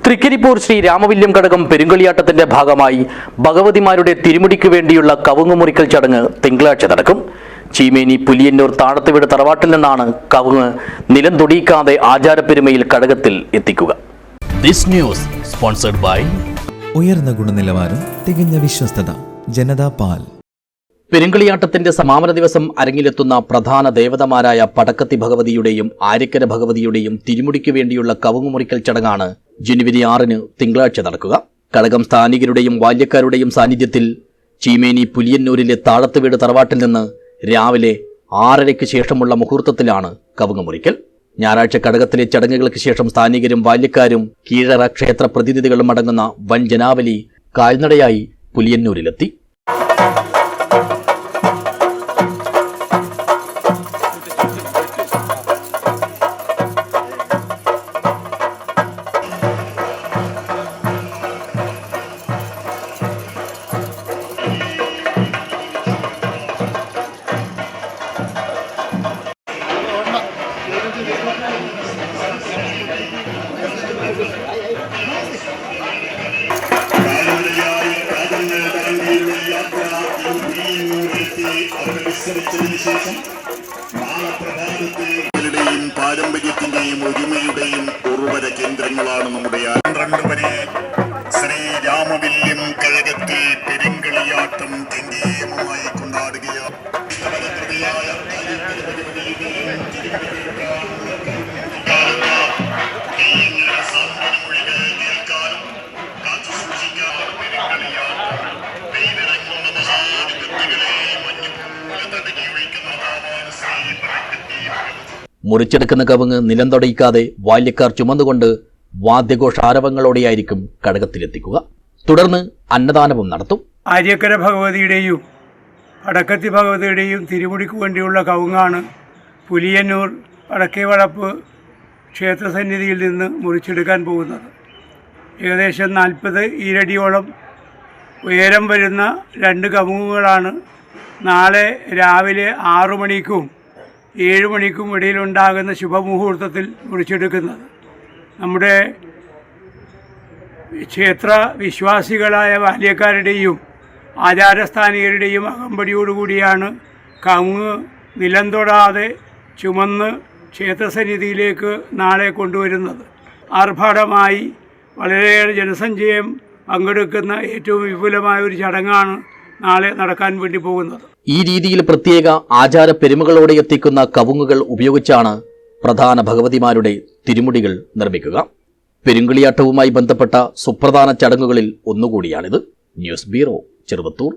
തൃക്കരിപ്പൂർ ശ്രീ രാമവില്യം കടകം പെരുങ്കളിയാട്ടത്തിന്റെ ഭാഗമായി ഭഗവതിമാരുടെ തിരുമുടിക്ക് വേണ്ടിയുള്ള കവുങ്ങുമുറിക്കൽ ചടങ്ങ് തിങ്കളാഴ്ച നടക്കും. ചീമേനി പുലിയന്നൂർ താഴത്തുവീട് തറവാട്ടിൽ നിന്നാണ് കവുങ്ങ് നിലം തൊടിയിക്കാതെ ആചാരപ്പെരുമയിൽ കടകത്തിൽ എത്തിക്കുക. ഉയർന്ന ഗുണനിലവാരം, തികഞ്ഞ വിശ്വസ്തത, ജനതാ പാൽ. പെരുങ്കളിയാട്ടത്തിന്റെ സമാപന ദിവസം അരങ്ങിലെത്തുന്ന പ്രധാന ദേവതമാരായ പടക്കത്തി ഭഗവതിയുടെയും ആര്യക്കര ഭഗവതിയുടെയും തിരുമുടിക്ക് വേണ്ടിയുള്ള കവുങ്ങുമുറിക്കൽ ചടങ്ങാണ് ജനുവരി 6 തിങ്കളാഴ്ച നടക്കുക. കടകം സ്ഥാനികരുടെയും ബാല്യക്കാരുടെയും സാന്നിധ്യത്തിൽ ചീമേനി പുലിയന്നൂരിലെ താഴത്തുവീട് തറവാട്ടിൽ നിന്ന് രാവിലെ 6:30 ശേഷമുള്ള മുഹൂർത്തത്തിലാണ് കവുങ്ങുമുറിക്കൽ. ഞായറാഴ്ച കടകത്തിലെ ചടങ്ങുകൾക്ക് ശേഷം സ്ഥാനികരും ബാല്യക്കാരും കീഴറ ക്ഷേത്ര പ്രതിനിധികളും അടങ്ങുന്ന വൻ ജനാവലി കാൽനടയായി പുലിയന്നൂരിലെത്തി. പാരമ്പര്യത്തിന്റെയും ഒരുമയുടെയും ഉറവര കേന്ദ്രങ്ങളാണ് നമ്മുടെ 12 വരെ ശ്രീ രാമവില്യം കഴകത്തെ പെരുങ്കളിയാട്ടം ഗംഭീരമായി കൊണ്ടാടുകയാണ്. മുറിച്ചെടുക്കുന്ന കവുങ്ങ് നിലം തൊടയിക്കാതെ ബാല്യക്കാർ ചുമന്നുകൊണ്ട് വാദ്യഘോഷാരവങ്ങളോടെയായിരിക്കും കടകത്തിലെത്തിക്കുക. തുടർന്ന് അന്നദാനവും നടത്തും. ആര്യക്കര ഭഗവതിയുടെയും പടക്കത്തി ഭഗവതിയുടെയും തിരുമുടിക്ക് വേണ്ടിയുള്ള കവുങ്ങാണ് പുലിയന്നൂർ വടക്കേവളപ്പ് ക്ഷേത്രസന്നിധിയിൽ നിന്ന് മുറിച്ചെടുക്കാൻ പോകുന്നത്. ഏകദേശം 40 ഈരടിയോളം ഉയരം വരുന്ന 2 കവുങ്ങുകളാണ് നാളെ രാവിലെ 6 മണിക്കും 7 മണിക്കും ഇടയിലുണ്ടാകുന്ന ശുഭമുഹൂർത്തത്തിൽ മുറിച്ചെടുക്കുന്നത്. നമ്മുടെ ക്ഷേത്ര വിശ്വാസികളായ ബാല്യക്കാരുടെയും ആചാരസ്ഥാനികരുടെയും അകമ്പടിയോടുകൂടിയാണ് കവുങ്ങ് നിലം തൊടാതെ ചുമന്ന് ക്ഷേത്രസന്നിധിയിലേക്ക് നാളെ കൊണ്ടുവരുന്നത്. ആർഭാടമായി വളരെയേറെ ജനസഞ്ചയം പങ്കെടുക്കുന്ന ഏറ്റവും വിപുലമായ ഒരു ചടങ്ങാണ് നാളെ നടക്കാൻ വേണ്ടി പോകുന്നത്. ഈ രീതിയിൽ പ്രത്യേക ആചാര പെരുമകളോടെ എത്തിക്കുന്ന കവുങ്ങുകൾ ഉപയോഗിച്ചാണ് പ്രധാന ഭഗവതിമാരുടെ തിരുമുടികൾ നിർമ്മിക്കുക. പെരുങ്കളിയാട്ടവുമായി ബന്ധപ്പെട്ട സുപ്രധാന ചടങ്ങുകളിൽ ഒന്നുകൂടിയാണിത്. News bureau, Cheruvathur.